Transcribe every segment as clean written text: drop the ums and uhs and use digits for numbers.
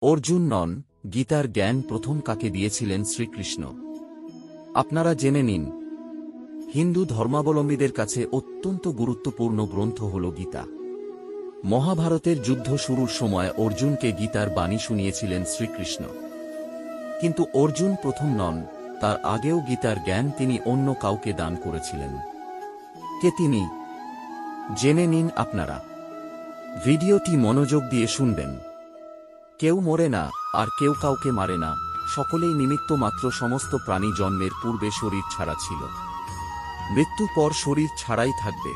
অর্জুন নন, গীতার জ্ঞান প্রথম কাকে দিয়েছিলেন শ্রীকৃষ্ণ? আপনারা জেনে নিন। হিন্দু ধর্মাবলম্বীদের কাছে অত্যন্ত গুরুত্বপূর্ণ গ্রন্থ হল গীতা। মহাভারতের যুদ্ধ শুরুর সময় অর্জুনকে গীতার বাণী শুনিয়েছিলেন শ্রীকৃষ্ণ। কিন্তু অর্জুন প্রথম নন, তার আগেও গীতার জ্ঞান তিনি অন্য কাউকে দান করেছিলেন। কে তিনি? জেনে নিন আপনারা। ভিডিওটি মনোযোগ দিয়ে শুনবেন। কেউ মরে না, আর কেউ কাউকে মারে না, সকলেই নিমিত্ত মাত্র। সমস্ত প্রাণী জন্মের পূর্বে শরীর ছাড়া ছিল, মৃত্যু পর শরীর ছাড়াই থাকবে।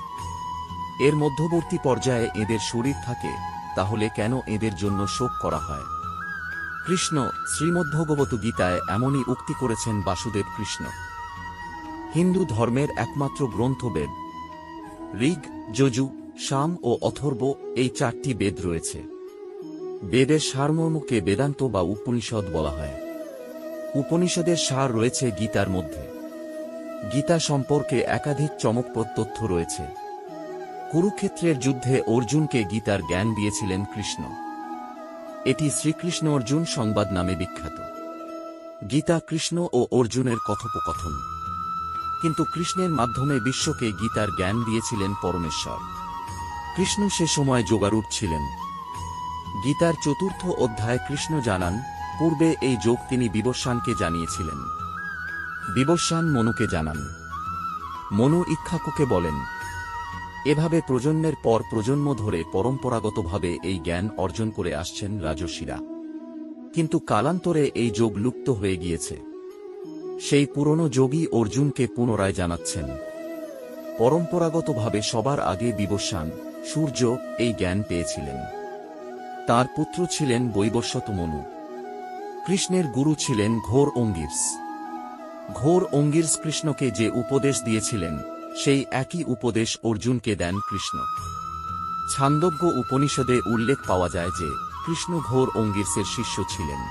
এর মধ্যবর্তী পর্যায়ে এদের শরীর থাকে, তাহলে কেন এদের জন্য শোক করা হয়? কৃষ্ণ শ্রীমদ্ভগবত গীতায় এমনই উক্তি করেছেন বাসুদেব কৃষ্ণ। হিন্দু ধর্মের একমাত্র গ্রন্থ বেদ। ঋগ, যজু, সাম ও অথর্ব এই চারটি বেদ রয়েছে। বেদের সারমর্মকে বেদান্ত বা উপনিষদ বলা হয়। উপনিষদের সার রয়েছে গীতার মধ্যে। গীতা সম্পর্কে একাধিক চমকপ্রদ তথ্য রয়েছে। কুরুক্ষেত্রের যুদ্ধে অর্জুনকে গীতার জ্ঞান দিয়েছিলেন কৃষ্ণ। এটি শ্রীকৃষ্ণ অর্জুন সংবাদ নামে বিখ্যাত। গীতা কৃষ্ণ ও অর্জুনের কথোপকথন। কিন্তু কৃষ্ণের মাধ্যমে বিশ্বকে গীতার জ্ঞান দিয়েছিলেন পরমেশ্বর। কৃষ্ণ সে সময় যোগারূঢ় ছিলেন। গীতার ৪র্থ অধ্যায়ে কৃষ্ণ জানান, পূর্বে এই যোগ তিনি বিবস্বানকে জানিয়েছিলেন। বিবস্বান মনুকে জানান। মনু ইক্ষ্বাকুকে বলেন। এভাবে প্রজন্মের পর প্রজন্ম ধরে পরম্পরাগতভাবে এই জ্ঞান অর্জন করে আসছেন রাজর্ষিরা। কিন্তু কালান্তরে এই যোগ লুপ্ত হয়ে গিয়েছে। সেই পুরনো যোগই অর্জুনকে পুনরায় জানাচ্ছেন। পরম্পরাগতভাবে সবার আগে বিবস্বান, সূর্য, এই জ্ঞান পেয়েছিলেন। তার পুত্র ছিলেন বৈবস্বত মনু। কৃষ্ণের গুরু ছিলেন ঘোর অঙ্গিরস। ঘোর অঙ্গিরস কৃষ্ণকে যে উপদেশ দিয়েছিলেন, সেই একই উপদেশ অর্জুনকে দেন কৃষ্ণ। ছান্দোগ্য উপনিষদে উল্লেখ পাওয়া যায় যে কৃষ্ণ ঘোর অঙ্গিরসের শিষ্য ছিলেন।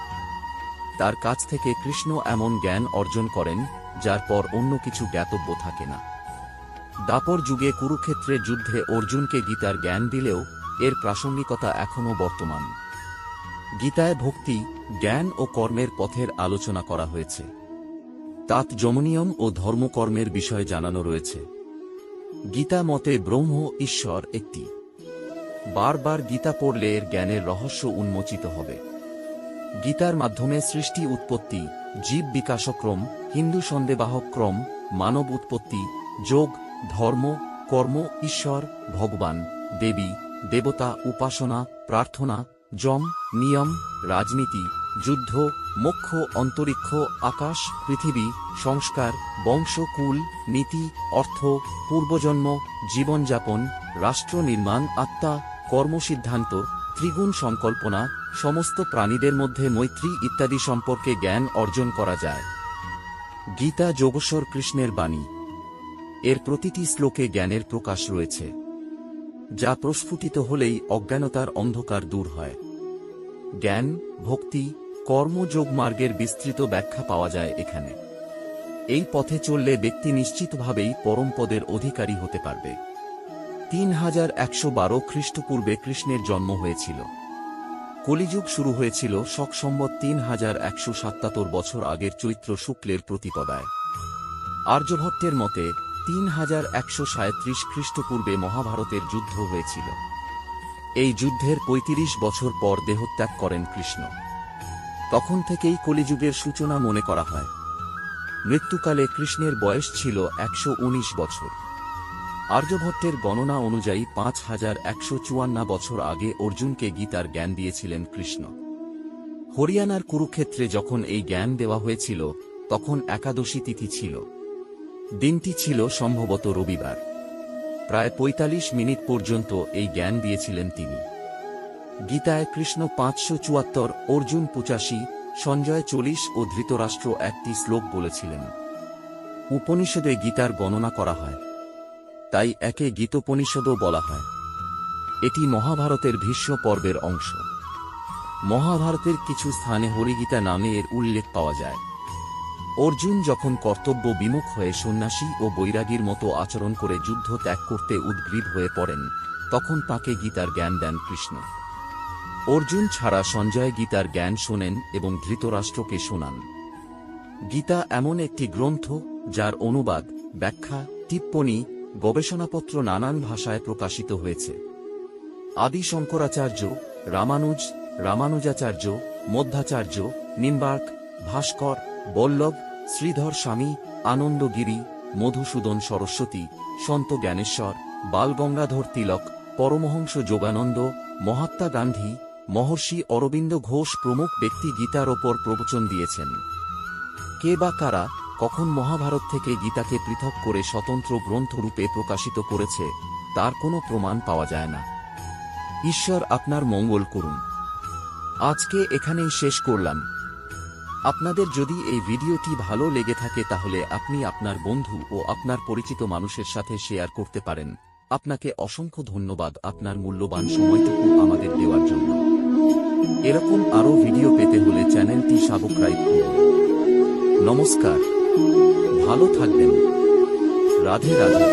তার কাছ থেকে কৃষ্ণ এমন জ্ঞান অর্জন করেন, যার পর অন্য কিছু জ্ঞাতব্য থাকে না। দ্বাপর যুগে কুরুক্ষেত্রের যুদ্ধে অর্জুনকে গীতার জ্ঞান দিলেও এর প্রাসঙ্গিকতা এখনও বর্তমান। গীতায় ভক্তি, জ্ঞান ও কর্মের পথের আলোচনা করা হয়েছে। তাত যমনিয়ম ও ধর্মকর্মের বিষয় জানানো রয়েছে। গীতা মতে ব্রহ্ম, ঈশ্বর একটি। বারবার গীতা পড়লে এর জ্ঞানের রহস্য উন্মোচিত হবে। গীতার মাধ্যমে সৃষ্টি উৎপত্তি, জীব বিকাশক্রম, হিন্দু সন্দেবাহক ক্রম, মানব উৎপত্তি, যোগ, ধর্ম, কর্ম, ঈশ্বর, ভগবান, দেবী, দেবতা, উপাসনা, প্রার্থনা, যম, নিয়ম, রাজনীতি, যুদ্ধ, মোক্ষ, অন্তরিক্ষ, আকাশ, পৃথিবী, সংস্কার, বংশ, কুল, নীতি, অর্থ, পূর্বজন্ম, জীবনযাপন, রাষ্ট্র নির্মাণ, আত্মা, কর্মসিদ্ধান্ত, ত্রিগুণ সংকল্পনা, সমস্ত প্রাণীদের মধ্যে মৈত্রী ইত্যাদি সম্পর্কে জ্ঞান অর্জন করা যায়। গীতা যোগেশ্বর কৃষ্ণের বাণী। এর প্রতিটি শ্লোকে জ্ঞানের প্রকাশ রয়েছে, যা প্রস্ফুটিত হলেই অজ্ঞানতার অন্ধকার দূর হয়। জ্ঞান, ভক্তি, কর্মযোগ মার্গের বিস্তৃত ব্যাখ্যা পাওয়া যায় এখানে। এই পথে চললে ব্যক্তি নিশ্চিতভাবেই পরমপদের অধিকারী হতে পারবে। 3112 খ্রিস্টপূর্বে কৃষ্ণের জন্ম হয়েছিল। কলিযুগ শুরু হয়েছিল শক সম্বৎ 3177 বছর আগের চৈত্র শুক্লের প্রতিপদায়। আর্যভট্টের মতে 3137 খ্রিস্টপূর্বে মহাভারতের যুদ্ধ হয়েছিল। এই যুদ্ধের 35 বছর পর দেহত্যাগ করেন কৃষ্ণ। তখন থেকেই কলিযুগের সূচনা মনে করা হয়। মৃত্যুকালে কৃষ্ণের বয়স ছিল 119 বছর। আর্যভট্টের গণনা অনুযায়ী 5154 বছর আগে অর্জুনকে গীতার জ্ঞান দিয়েছিলেন কৃষ্ণ। হরিয়ানার কুরুক্ষেত্রে যখন এই জ্ঞান দেওয়া হয়েছিল, তখন একাদশী তিথি ছিল। দিনটি ছিল সম্ভবত রবিবার। প্রায় 45 মিনিট পর্যন্ত এই জ্ঞান দিয়েছিলেন তিনি। গীতায় কৃষ্ণ 574, অর্জুন 85, সঞ্জয় 40 ও ধৃতরাষ্ট্র 1টি শ্লোক বলেছিলেন। উপনিষদে গীতার গণনা করা হয়, তাই একে গীতোপনিষদও বলা হয়। এটি মহাভারতের ভীষ্ম পর্বের অংশ। মহাভারতের কিছু স্থানে হরিগীতা নামে এর উল্লেখ পাওয়া যায়। অর্জুন যখন কর্তব্য বিমুখ হয়ে সন্ন্যাসী ও বৈরাগীর মতো আচরণ করে যুদ্ধ ত্যাগ করতে উদ্গ্রীব হয়ে পড়েন, তখন তাকে গীতার জ্ঞান দেন কৃষ্ণ। অর্জুন ছাড়া সঞ্জয় গীতার জ্ঞান শোনেন এবং ধৃতরাষ্ট্রকে শোনান। গীতা এমন একটি গ্রন্থ যার অনুবাদ, ব্যাখ্যা, টিপ্পনী, গবেষণাপত্র নানান ভাষায় প্রকাশিত হয়েছে। আদি শঙ্করাচার্য, রামানুজ, রামানুজাচার্য, মধ্বাচার্য, নিম্বার্ক, ভাস্কর, বল্লভ, শ্রীধর স্বামী, আনন্দগিরি, মধুসূদন সরস্বতী, সন্ত জ্ঞানেশ্বর, বালগঙ্গাধর তিলক, পরমহংস যোগানন্দ, মহাত্মা গান্ধী, মহর্ষি অরবিন্দ ঘোষ প্রমুখ ব্যক্তি গীতার ওপর প্রবচন দিয়েছেন। কে বা কারা কখন মহাভারত থেকে গীতাকে পৃথক করে স্বতন্ত্র গ্রন্থরূপে প্রকাশিত করেছে তার কোনো প্রমাণ পাওয়া যায় না। ঈশ্বর আপনার মঙ্গল করুন। আজকে এখানেই শেষ করলাম। আপনাদের যদি এই ভিডিওটি ভালো লেগে থাকে তাহলে আপনি আপনার বন্ধু ও আপনার পরিচিত মানুষের সাথে শেয়ার করতে পারেন। আপনাকে অসংখ্য ধন্যবাদ আপনার মূল্যবান সময়টুকু আমাদের দেওয়ার জন্য। এরকম আরও ভিডিও পেতে হলে চ্যানেলটি সাবস্ক্রাইব করুন। নমস্কার, ভালো থাকবেন। রাধে রাধে।